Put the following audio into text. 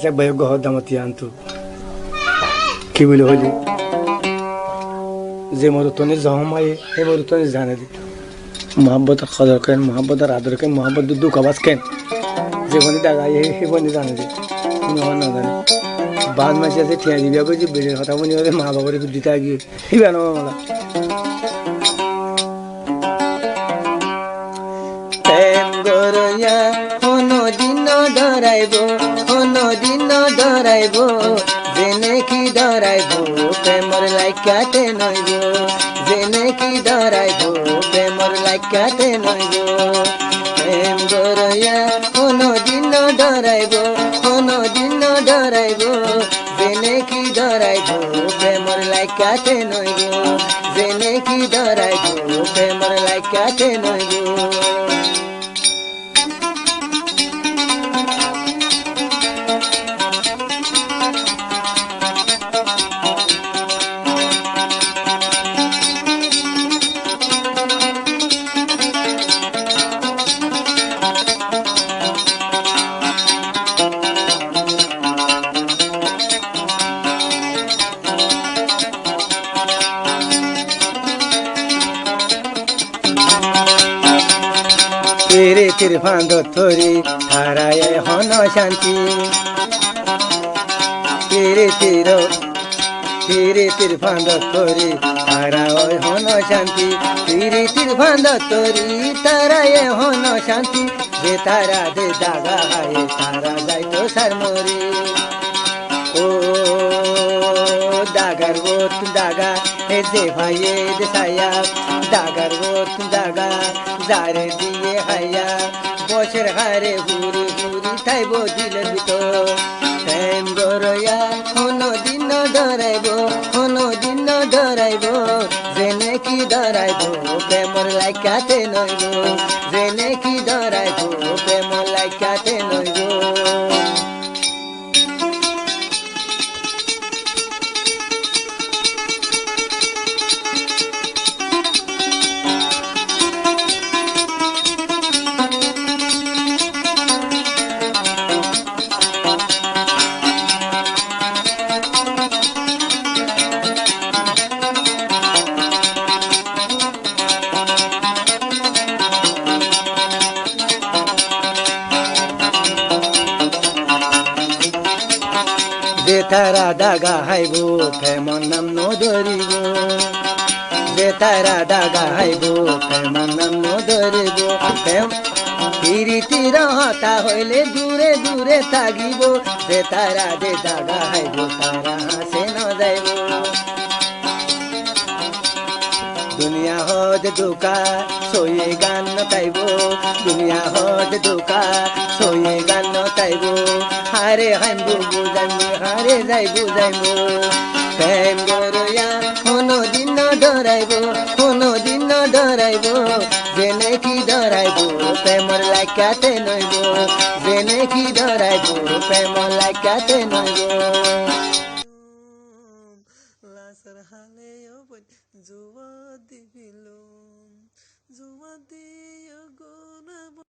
আছে বয় গহ দামতি আনতু কি বলে হলি যে মরুতনে জহমায়ে হে মরুতনে জানে দি मोहब्बत कदर करें मोहब्बत आदर करें मोहब्बत दुख आवाज करें जेवनी दागा ये बनी जाने दे नहर ना जाने बाद में जैसे ठिया दिव्या को जी बेड़े खाता बनी वाले माँ बाबा को दिता गया ही बना वाला प्रेम गोरोया होनो दिनो डराइबो जेने की डराइबो प्रेमर लाइकाते नइबो जेने की डराइबो प्रेमर लाइकाते नइबो प्रेम गोरोया होनो दिनो डराइबो जेने की डराइबो प्रेमर लाइकाते नइबो जेने की डराइबो प्रेमर लाइकाते नइबो तेरे तिरफान थोरी हाराय हन शांति तेरे तिरफान थोरी हाराय हन शांति तेरे तिरफान थोरी ताराय हन शांति जे तारा दे दागा हाय तारा जाय तो सरमोरी ओ दागार गोत दागा हे जे भाये दे साया दागार गोत दागा जारे दिए हाया बसर हारे हुरी हुरी थाइबो दिल दुतो टाइम गरया होनो दिन डराइबो जेने की डराइबो प्रेमर लाइकाते नइबो जेने की डराइबो प्रेमर लाइकाते नइबो যে তারা দাগা হাইবো প্রেমর নাম নদরিব যে তারা দাগা হাইবো প্রেমর নাম নদরিব প্রেম প্রীতির হতা হইলে দূরে দূরে থাকিব যে তারা দে দাগা হাইবো তারা হাসে ন যাইব दुनिया हद दुका सोये गान नताइबो दुनिया हद दुका सोये गान नताइबो हारे हाइबो बुझाइबो हारे जाइबो प्रेम गरया होनो दिन डराइबो जेने की डराइबो प्रेमर लाइकाते नइबो जेने की डराइबो प्रेमर लाइकाते नइबो लासर हाले जुवा दिबिलो जुवा दियो गोना